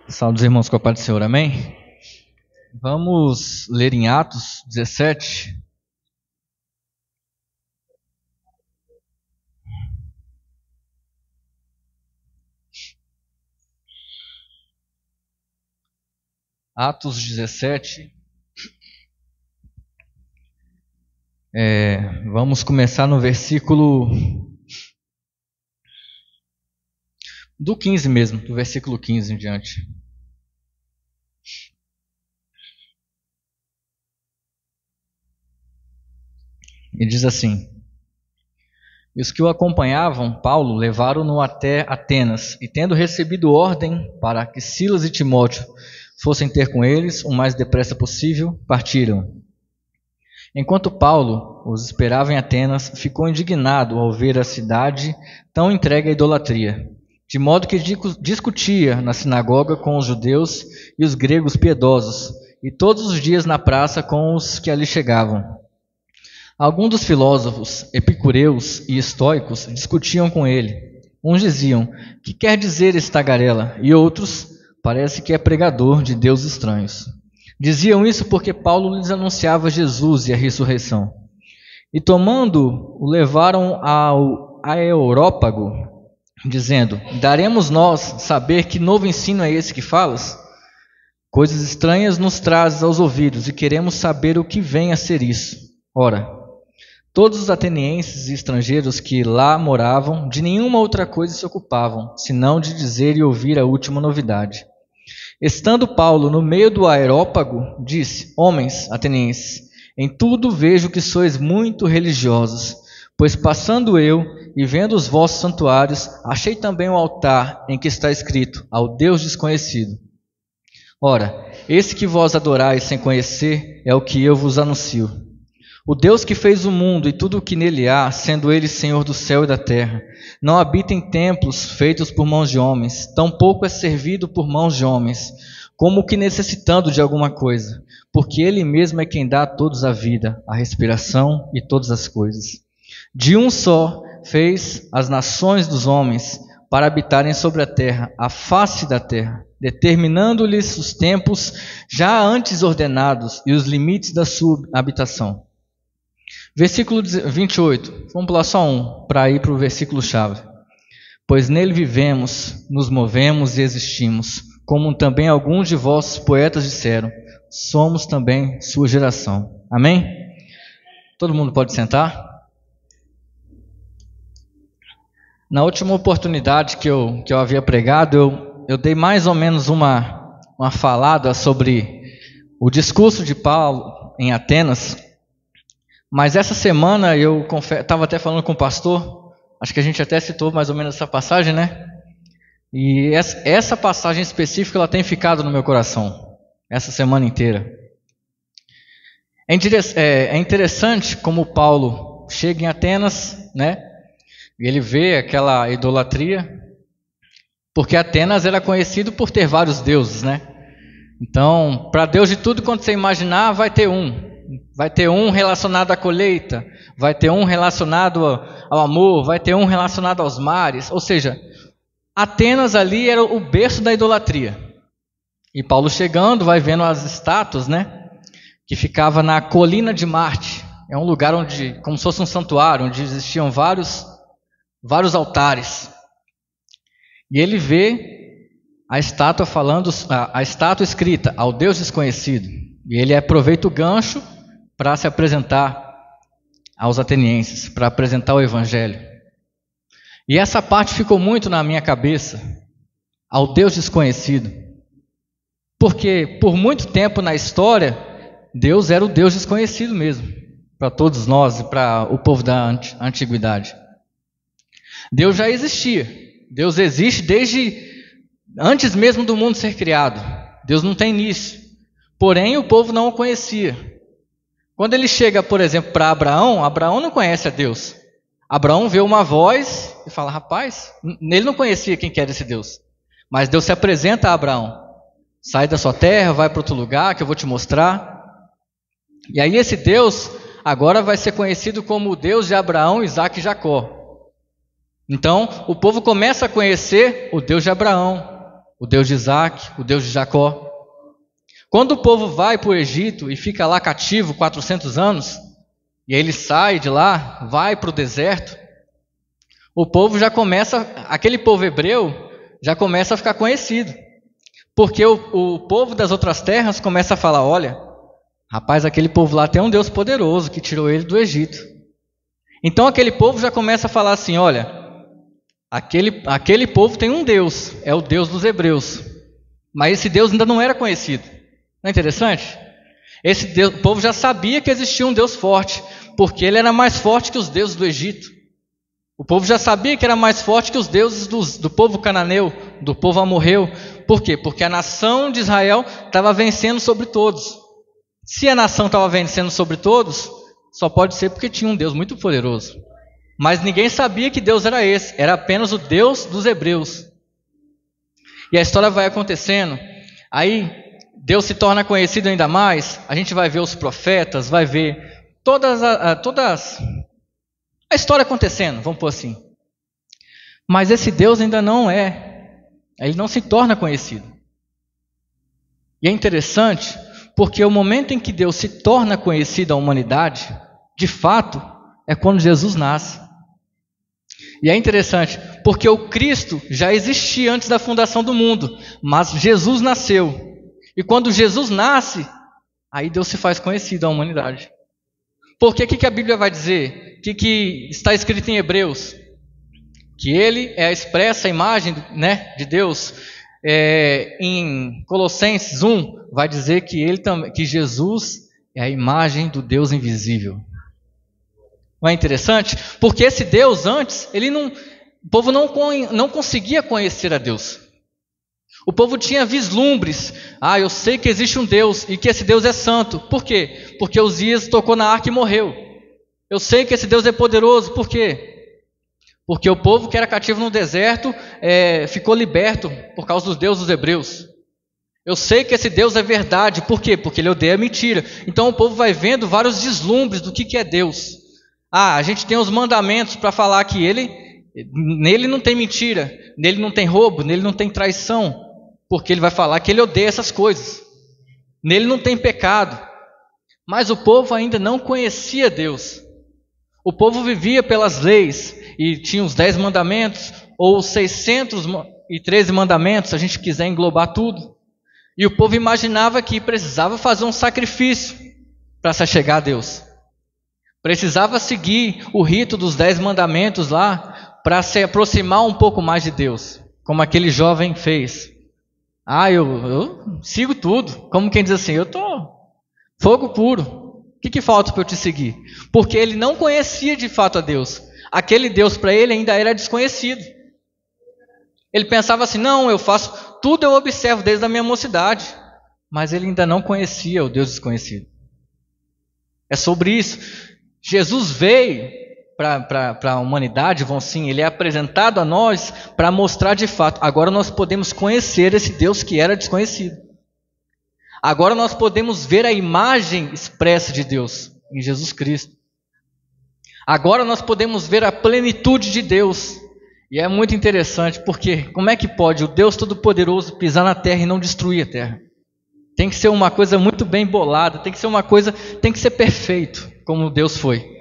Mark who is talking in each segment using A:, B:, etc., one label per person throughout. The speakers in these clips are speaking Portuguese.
A: Salve os irmãos com a paz do Senhor, amém? Vamos ler em Atos 17. Atos 17. Vamos começar no versículo do 15 mesmo, do versículo 15 em diante. E diz assim: E os que o acompanhavam, Paulo, levaram-no até Atenas, e tendo recebido ordem para que Silas e Timóteo fossem ter com eles o mais depressa possível, partiram. Enquanto Paulo os esperava em Atenas, ficou indignado ao ver a cidade tão entregue à idolatria, de modo que discutia na sinagoga com os judeus e os gregos piedosos, e todos os dias na praça com os que ali chegavam. Alguns dos filósofos epicureus e estoicos discutiam com ele. Uns diziam: que quer dizer esse tagarela? E outros: parece que é pregador de deuses estranhos. Diziam isso porque Paulo lhes anunciava Jesus e a ressurreição. E tomando, o levaram ao Areópago, dizendo: daremos nós saber que novo ensino é esse que falas? Coisas estranhas nos trazes aos ouvidos e queremos saber o que vem a ser isso. Ora, todos os atenienses e estrangeiros que lá moravam, de nenhuma outra coisa se ocupavam, senão de dizer e ouvir a última novidade. Estando Paulo no meio do Areópago, disse: homens atenienses, em tudo vejo que sois muito religiosos, pois passando eu e vendo os vossos santuários, achei também um altar em que está escrito: ao Deus desconhecido. Ora, esse que vós adorais sem conhecer é o que eu vos anuncio. O Deus que fez o mundo e tudo o que nele há, sendo ele Senhor do céu e da terra, não habita em templos feitos por mãos de homens, tampouco é servido por mãos de homens, como que necessitando de alguma coisa, porque ele mesmo é quem dá a todos a vida, a respiração e todas as coisas. De um só fez as nações dos homens para habitarem sobre a terra, a face da terra, determinando-lhes os tempos já antes ordenados e os limites da sua habitação. Versículo 28, vamos pular só um, para ir para o versículo-chave. Pois nele vivemos, nos movemos e existimos, como também alguns de vossos poetas disseram, somos também sua geração. Amém? Todo mundo pode sentar? Na última oportunidade que eu havia pregado, eu dei mais ou menos uma falada sobre o discurso de Paulo em Atenas. Mas essa semana eu estava até falando com o pastor, acho que a gente até citou mais ou menos essa passagem, né? E essa passagem específica ela tem ficado no meu coração, essa semana inteira. É interessante como Paulo chega em Atenas, né? E ele vê aquela idolatria, porque Atenas era conhecido por ter vários deuses, né? Então, para Deus de tudo quanto você imaginar, vai ter um. Vai ter um relacionado à colheita, vai ter um relacionado ao amor, vai ter um relacionado aos mares. Ou seja, Atenas ali era o berço da idolatria. E Paulo chegando, vai vendo as estátuas, né? Que ficava na colina de Marte. É um lugar onde, como se fosse um santuário, onde existiam vários altares. E ele vê a estátua falando, a estátua escrita, ao Deus desconhecido. E ele aproveita o gancho para se apresentar aos atenienses, para apresentar o evangelho. E essa parte ficou muito na minha cabeça, ao Deus desconhecido. Porque por muito tempo na história, Deus era o Deus desconhecido mesmo, para todos nós e para o povo da antiguidade. Deus já existia. Deus existe desde antes mesmo do mundo ser criado. Deus não tem início. Porém, o povo não o conhecia. Quando ele chega, por exemplo, para Abraão, Abraão não conhece a Deus. Abraão vê uma voz e fala, rapaz, ele não conhecia quem que era esse Deus. Mas Deus se apresenta a Abraão. Sai da sua terra, vai para outro lugar que eu vou te mostrar. E aí esse Deus agora vai ser conhecido como o Deus de Abraão, Isaque e Jacó. Então, o povo começa a conhecer o Deus de Abraão, o Deus de Isaac, o Deus de Jacó. Quando o povo vai para o Egito e fica lá cativo 400 anos, e aí ele sai de lá, vai para o deserto, o povo já começa, aquele povo hebreu já começa a ficar conhecido. Porque o povo das outras terras começa a falar, olha, rapaz, aquele povo lá tem um Deus poderoso que tirou ele do Egito. Então aquele povo já começa a falar assim, olha, aquele povo tem um Deus, é o Deus dos hebreus. Mas esse Deus ainda não era conhecido. Não é interessante? Esse Deus, o povo já sabia que existia um Deus forte, porque ele era mais forte que os deuses do Egito. O povo já sabia que era mais forte que os deuses do povo cananeu, do povo amorreu. Por quê? Porque a nação de Israel estava vencendo sobre todos. Se a nação estava vencendo sobre todos, só pode ser porque tinha um Deus muito poderoso. Mas ninguém sabia que Deus era esse, era apenas o Deus dos hebreus. E a história vai acontecendo, aí Deus se torna conhecido ainda mais, a gente vai ver os profetas, vai ver todas a história acontecendo, vamos pôr assim. Mas esse Deus ainda não ele não se torna conhecido. E é interessante, porque o momento em que Deus se torna conhecido à humanidade, de fato, é quando Jesus nasce. E é interessante, porque o Cristo já existia antes da fundação do mundo, mas Jesus nasceu. E quando Jesus nasce, aí Deus se faz conhecido à humanidade. Porque o que a Bíblia vai dizer? O que está escrito em Hebreus? Que ele é a expressa imagem, né, de Deus. Em Colossenses 1, vai dizer que Jesus é a imagem do Deus invisível. Não é interessante? Porque esse Deus antes, o povo não conseguia conhecer a Deus. O povo tinha vislumbres. Eu sei que existe um Deus e que esse Deus é santo. Por quê? Porque Uzias tocou na arca e morreu. Eu sei que esse Deus é poderoso. Por quê? Porque o povo que era cativo no deserto ficou liberto por causa dos deuses dos hebreus. Eu sei que esse Deus é verdade. Por quê? Porque ele odeia a mentira. Então o povo vai vendo vários vislumbres do que é Deus. A gente tem os mandamentos para falar que nele não tem mentira, nele não tem roubo, nele não tem traição. Porque ele vai falar que ele odeia essas coisas. Nele não tem pecado. Mas o povo ainda não conhecia Deus. O povo vivia pelas leis e tinha os 10 mandamentos ou os 613 mandamentos, se a gente quiser englobar tudo. E o povo imaginava que precisava fazer um sacrifício para se achegar a Deus. Precisava seguir o rito dos 10 mandamentos lá para se aproximar um pouco mais de Deus, como aquele jovem fez. Eu sigo tudo. Como quem diz assim, eu estou fogo puro. O que falta para eu te seguir? Porque ele não conhecia de fato a Deus. Aquele Deus para ele ainda era desconhecido. Ele pensava assim, não, eu faço tudo, eu observo desde a minha mocidade. Mas ele ainda não conhecia o Deus desconhecido. É sobre isso. Jesus veio para a humanidade, ele é apresentado a nós para mostrar de fato. Agora nós podemos conhecer esse Deus que era desconhecido. Agora nós podemos ver a imagem expressa de Deus em Jesus Cristo. Agora nós podemos ver a plenitude de Deus. E é muito interessante, porque como é que pode o Deus Todo-Poderoso pisar na terra e não destruir a terra? Tem que ser uma coisa muito bem bolada, tem que ser perfeito, como Deus foi.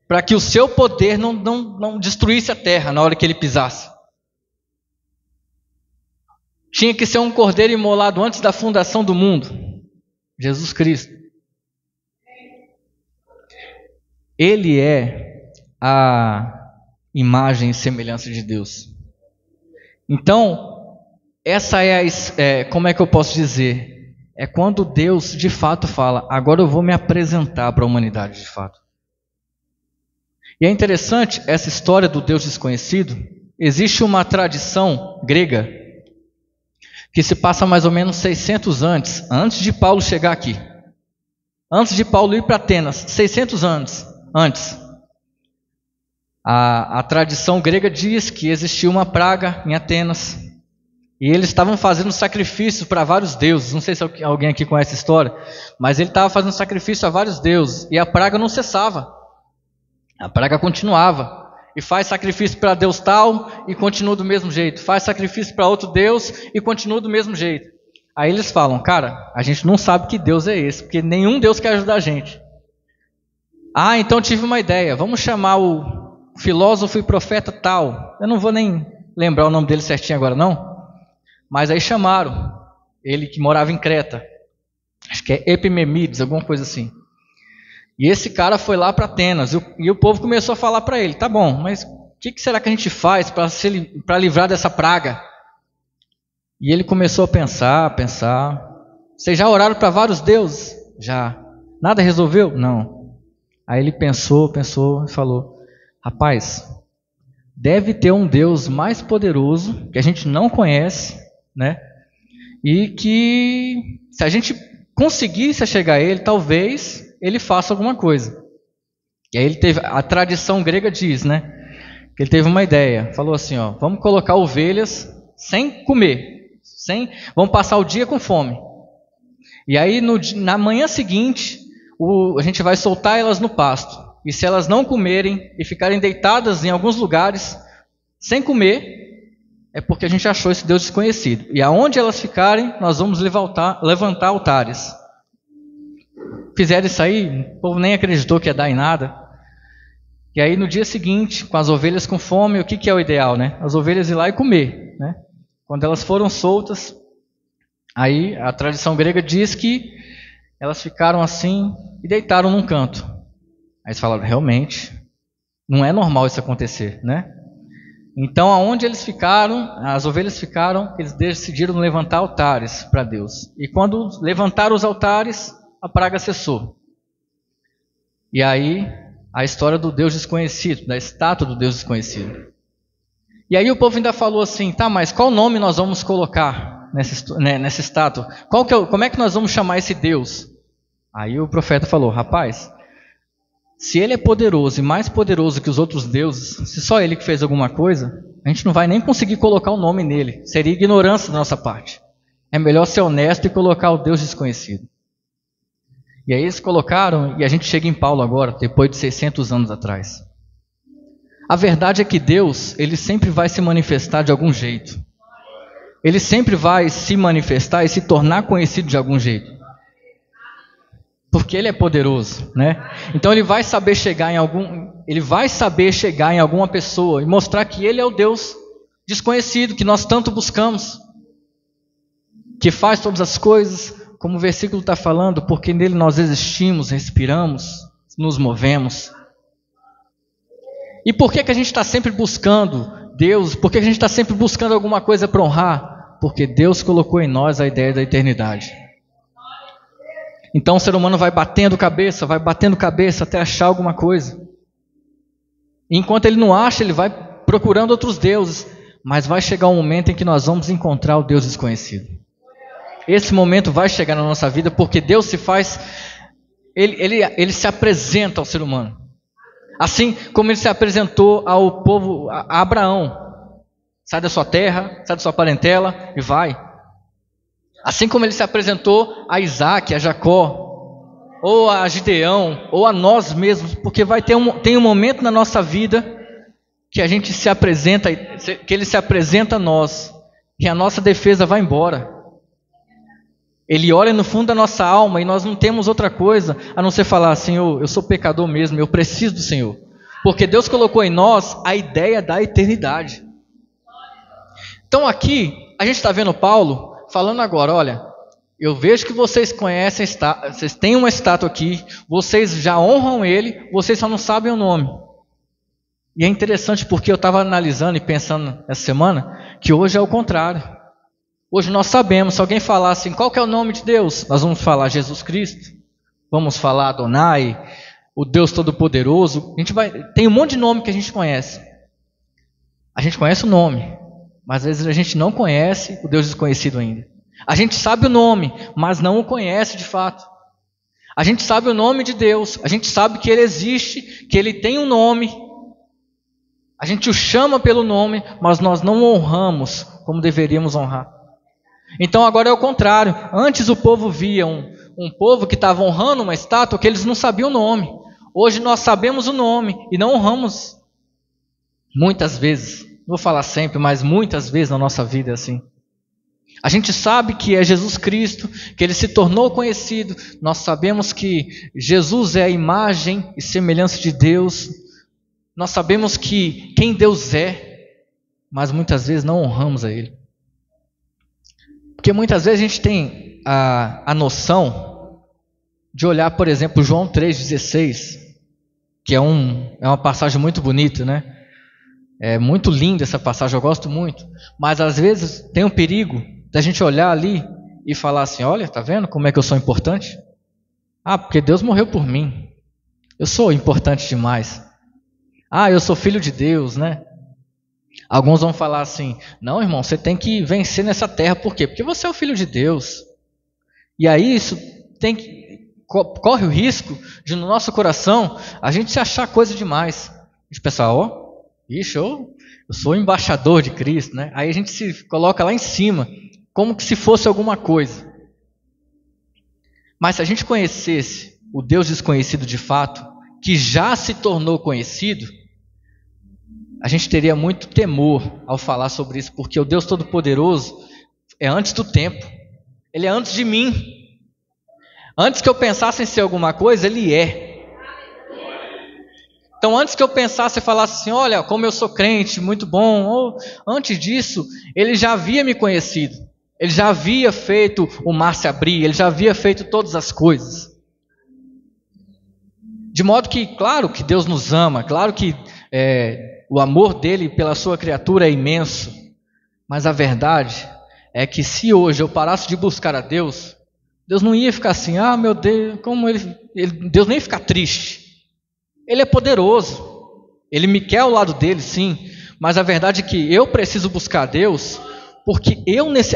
A: Para que o seu poder não destruísse a terra na hora que ele pisasse. Tinha que ser um cordeiro imolado antes da fundação do mundo. Jesus Cristo. Ele é a imagem e semelhança de Deus. Então, essa como é que eu posso dizer? É quando Deus de fato fala, agora eu vou me apresentar para a humanidade de fato. E é interessante essa história do Deus desconhecido. Existe uma tradição grega que se passa mais ou menos 600 antes de Paulo chegar aqui. Antes de Paulo ir para Atenas, 600 anos antes. A tradição grega diz que existia uma praga em Atenas. E eles estavam fazendo sacrifício para vários deuses. Não sei se alguém aqui conhece a história, mas ele estava fazendo sacrifício a vários deuses. E a praga não cessava. A praga continuava. e faz sacrifício para Deus tal e continua do mesmo jeito. Faz sacrifício para outro Deus e continua do mesmo jeito. Aí eles falam, cara, a gente não sabe que Deus é esse, porque nenhum Deus quer ajudar a gente. Ah, então tive uma ideia, vamos chamar o filósofo e profeta tal. Eu não vou nem lembrar o nome dele certinho agora não. Mas aí chamaram ele que morava em Creta. Acho que é Epimenides, alguma coisa assim. E esse cara foi lá para Atenas e o povo começou a falar para ele, tá bom, mas o que será que a gente faz para livrar dessa praga? E ele começou a pensar. Vocês já oraram para vários deuses? Já. Nada resolveu? Não. Aí ele pensou e falou, rapaz, deve ter um Deus mais poderoso que a gente não conhece, né? E que se a gente conseguisse chegar a ele, talvez ele faça alguma coisa. E aí ele teve, a tradição grega diz, né? Que ele teve uma ideia, falou assim, ó, vamos colocar ovelhas sem comer, vamos passar o dia com fome. E aí na manhã seguinte, a gente vai soltar elas no pasto. E se elas não comerem e ficarem deitadas em alguns lugares sem comer, é porque a gente achou esse Deus desconhecido. E aonde elas ficarem, nós vamos levantar altares. Fizeram isso aí, o povo nem acreditou que ia dar em nada. E aí no dia seguinte, com as ovelhas com fome, o que é o ideal, né? As ovelhas ir lá e comer, né? Quando elas foram soltas, aí a tradição grega diz que elas ficaram assim e deitaram num canto. Aí eles falaram, realmente, não é normal isso acontecer, né? Então, aonde eles ficaram, as ovelhas ficaram, eles decidiram levantar altares para Deus. E quando levantaram os altares, a praga cessou. E aí, a história do Deus desconhecido, da estátua do Deus desconhecido. E aí o povo ainda falou assim, tá, mas qual nome nós vamos colocar nessa estátua? Como é que nós vamos chamar esse Deus? Aí o profeta falou, rapaz, se ele é poderoso e mais poderoso que os outros deuses, se só ele que fez alguma coisa, a gente não vai nem conseguir colocar o nome nele. Seria ignorância da nossa parte. É melhor ser honesto e colocar o Deus desconhecido. E aí eles colocaram, e a gente chega em Paulo agora, depois de 600 anos atrás. A verdade é que Deus, ele sempre vai se manifestar de algum jeito. Ele sempre vai se manifestar e se tornar conhecido de algum jeito. Porque ele é poderoso, né? Então ele vai saber chegar em alguma pessoa e mostrar que ele é o Deus desconhecido que nós tanto buscamos, que faz todas as coisas, como o versículo está falando, porque nele nós existimos, respiramos, nos movemos. E por que a gente está sempre buscando Deus? Por que a gente está sempre buscando alguma coisa para honrar? Porque Deus colocou em nós a ideia da eternidade. Então o ser humano vai batendo cabeça até achar alguma coisa. E enquanto ele não acha, ele vai procurando outros deuses. Mas vai chegar um momento em que nós vamos encontrar o Deus desconhecido. Esse momento vai chegar na nossa vida porque Deus se faz, ele se apresenta ao ser humano. Assim como ele se apresentou ao povo, a Abraão. Sai da sua terra, sai da sua parentela e vai. Assim como ele se apresentou a Isaac, a Jacó, ou a Gideão, ou a nós mesmos, porque tem um momento na nossa vida que a gente se apresenta, que ele se apresenta a nós, e a nossa defesa vai embora. Ele olha no fundo da nossa alma e nós não temos outra coisa a não ser falar, Senhor, eu sou pecador mesmo, eu preciso do Senhor. Porque Deus colocou em nós a ideia da eternidade. Então aqui, a gente está vendo Paulo falando agora, olha, eu vejo que vocês conhecem, vocês têm uma estátua aqui, vocês já honram ele, vocês só não sabem o nome. E é interessante porque eu estava analisando e pensando essa semana, que hoje é o contrário. Hoje nós sabemos, se alguém falar assim, qual que é o nome de Deus? Nós vamos falar Jesus Cristo, vamos falar Adonai, o Deus Todo-Poderoso. Tem um monte de nome que a gente conhece. A gente conhece o nome, mas às vezes a gente não conhece o Deus desconhecido ainda. A gente sabe o nome, mas não o conhece de fato. A gente sabe o nome de Deus, a gente sabe que Ele existe, que Ele tem um nome. A gente o chama pelo nome, mas nós não o honramos como deveríamos honrar. Então agora é o contrário. Antes o povo via um povo que estava honrando uma estátua que eles não sabiam o nome. Hoje nós sabemos o nome e não honramos. Muitas vezes, não vou falar sempre, mas muitas vezes na nossa vida é assim. A gente sabe que é Jesus Cristo, que Ele se tornou conhecido. Nós sabemos que Jesus é a imagem e semelhança de Deus. Nós sabemos que quem Deus é, mas muitas vezes não honramos a Ele. Porque muitas vezes a gente tem a noção de olhar, por exemplo, João 3,16, que é uma passagem muito bonita, né? É muito linda essa passagem, eu gosto muito. Mas às vezes tem um perigo da gente olhar ali e falar assim, olha, tá vendo como é que eu sou importante? Ah, porque Deus morreu por mim. Eu sou importante demais. Ah, eu sou filho de Deus, né? Alguns vão falar assim, não, irmão, você tem que vencer nessa terra. Por quê? Porque você é o filho de Deus. E aí isso corre o risco de no nosso coração a gente se achar coisa demais. A gente pensar, ixi, eu sou o embaixador de Cristo, né? Aí a gente se coloca lá em cima, como que se fosse alguma coisa. Mas se a gente conhecesse o Deus desconhecido de fato, que já se tornou conhecido, a gente teria muito temor ao falar sobre isso, porque o Deus Todo-Poderoso é antes do tempo. Ele é antes de mim. Antes que eu pensasse em ser alguma coisa, Ele é. Então, antes que eu pensasse e falasse assim, olha, como eu sou crente, muito bom, ou antes disso, Ele já havia me conhecido. Ele já havia feito o mar se abrir, Ele já havia feito todas as coisas. De modo que, claro que Deus nos ama, claro que o amor dele pela sua criatura é imenso, mas a verdade é que se hoje eu parasse de buscar a Deus, Deus não ia ficar assim, meu Deus, como Deus nem ia ficar triste. Ele é poderoso, Ele me quer ao lado dele, sim, mas a verdade é que eu preciso buscar a Deus, porque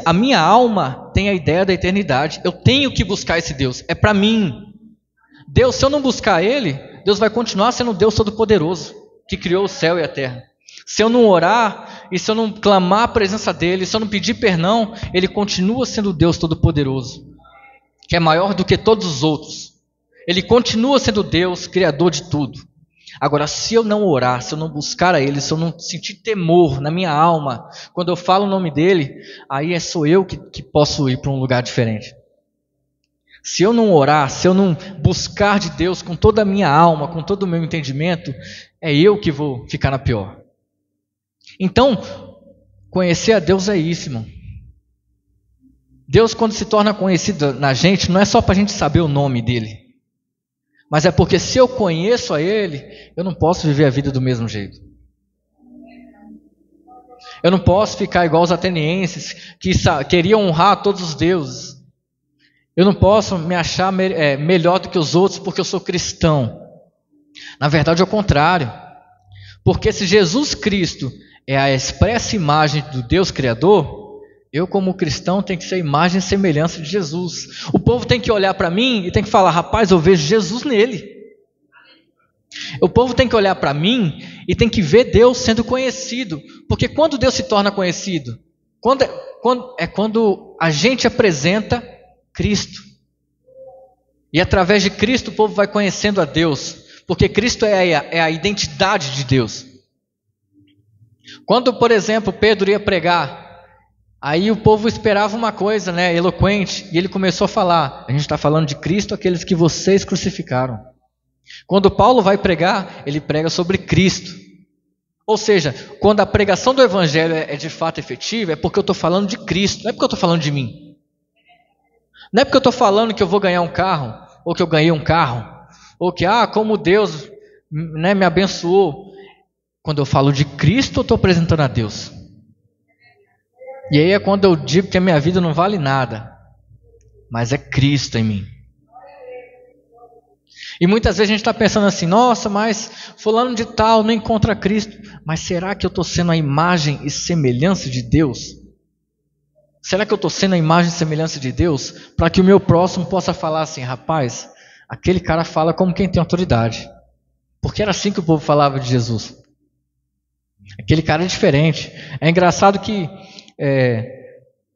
A: a minha alma tem a ideia da eternidade, eu tenho que buscar esse Deus, é para mim. Deus, se eu não buscar Ele, Deus vai continuar sendo o Deus Todo-Poderoso, que criou o céu e a terra. Se eu não orar, e se eu não clamar a presença dEle, se eu não pedir perdão, Ele continua sendo o Deus Todo-Poderoso, que é maior do que todos os outros. Ele continua sendo Deus, Criador de tudo. Agora, se eu não orar, se eu não buscar a Ele, se eu não sentir temor na minha alma, quando eu falo o nome dEle, aí sou eu que posso ir para um lugar diferente. Se eu não orar, se eu não buscar de Deus com toda a minha alma, com todo o meu entendimento, é eu que vou ficar na pior. Então, conhecer a Deus é isso, irmão. Deus, quando se torna conhecido na gente, não é só para a gente saber o nome dEle, mas é porque se eu conheço a Ele, eu não posso viver a vida do mesmo jeito. Eu não posso ficar igual os atenienses, que queriam honrar todos os deuses. Eu não posso me achar melhor do que os outros porque eu sou cristão. Na verdade é o contrário. Porque se Jesus Cristo é a expressa imagem do Deus Criador, eu como cristão tenho que ser a imagem e semelhança de Jesus. O povo tem que olhar para mim e tem que falar, rapaz, eu vejo Jesus nele. O povo tem que olhar para mim e tem que ver Deus sendo conhecido. Porque quando Deus se torna conhecido? Quando a gente apresenta Cristo. E através de Cristo o povo vai conhecendo a Deus, porque Cristo é a identidade de Deus. Quando, por exemplo, Pedro ia pregar, aí o povo esperava uma coisa, né, eloquente, e ele começou a falar, a gente está falando de Cristo, aqueles que vocês crucificaram. Quando Paulo vai pregar, ele prega sobre Cristo. Ou seja, quando a pregação do Evangelho é de fato efetiva, é porque eu estou falando de Cristo, não é porque eu estou falando de mim. Não é porque eu estou falando que eu vou ganhar um carro, ou que eu ganhei um carro, ou que, como Deus me abençoou. Quando eu falo de Cristo, eu estou apresentando a Deus. E aí é quando eu digo que a minha vida não vale nada, mas é Cristo em mim. E muitas vezes a gente está pensando assim, nossa, mas fulano de tal não encontra Cristo. Mas será que eu estou sendo a imagem e semelhança de Deus? Será que eu estou sendo a imagem e semelhança de Deus para que o meu próximo possa falar assim, rapaz, aquele cara fala como quem tem autoridade. Porque era assim que o povo falava de Jesus. Aquele cara é diferente. É engraçado que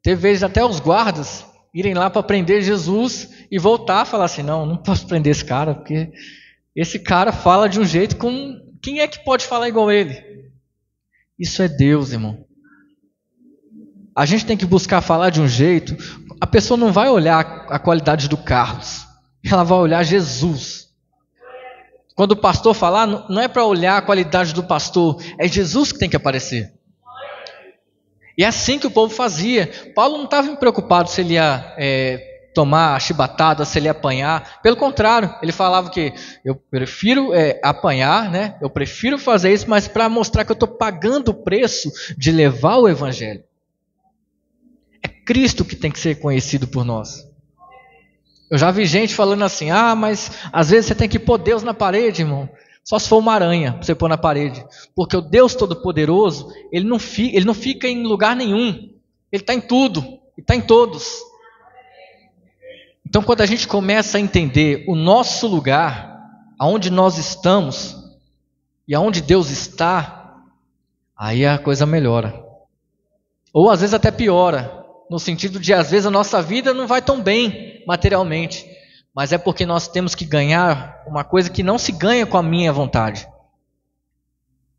A: teve vezes até os guardas irem lá para prender Jesus e voltar a falar assim, não posso prender esse cara, porque esse cara fala de um jeito como... Quem é que pode falar igual ele? Isso é Deus, irmão. A gente tem que buscar falar de um jeito. A pessoa não vai olhar a qualidade do Carlos, ela vai olhar Jesus. Quando o pastor falar, não é para olhar a qualidade do pastor, é Jesus que tem que aparecer. E é assim que o povo fazia. Paulo não estava preocupado se ele ia tomar chibatada, se ele ia apanhar. Pelo contrário, ele falava que eu prefiro apanhar, né? Eu prefiro fazer isso, mas para mostrar que eu estou pagando o preço de levar o evangelho. É Cristo que tem que ser conhecido por nós. Eu já vi gente falando assim, mas às vezes você tem que pôr Deus na parede, irmão. Só se for uma aranha para você pôr na parede. Porque o Deus Todo-Poderoso, ele não fica em lugar nenhum. Ele está em tudo, ele está em todos. Então quando a gente começa a entender o nosso lugar, aonde nós estamos e aonde Deus está, aí a coisa melhora. Ou às vezes até piora. No sentido de, às vezes, a nossa vida não vai tão bem materialmente. Mas é porque nós temos que ganhar uma coisa que não se ganha com a minha vontade.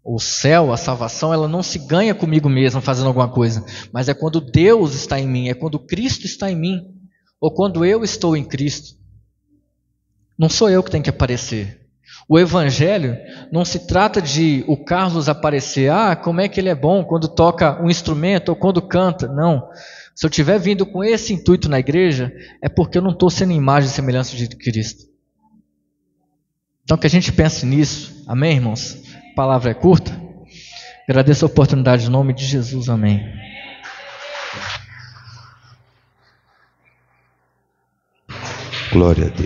A: O céu, a salvação, ela não se ganha comigo mesmo fazendo alguma coisa. Mas é quando Deus está em mim, é quando Cristo está em mim. Ou quando eu estou em Cristo. Não sou eu que tenho que aparecer. O evangelho não se trata de o Carlos aparecer. Como é que ele é bom quando toca um instrumento ou quando canta. Não. Se eu estiver vindo com esse intuito na igreja, é porque eu não estou sendo imagem e semelhança de Cristo. Então que a gente pense nisso. Amém, irmãos? A palavra é curta. Agradeço a oportunidade em nome de Jesus. Amém.
B: Glória a Deus.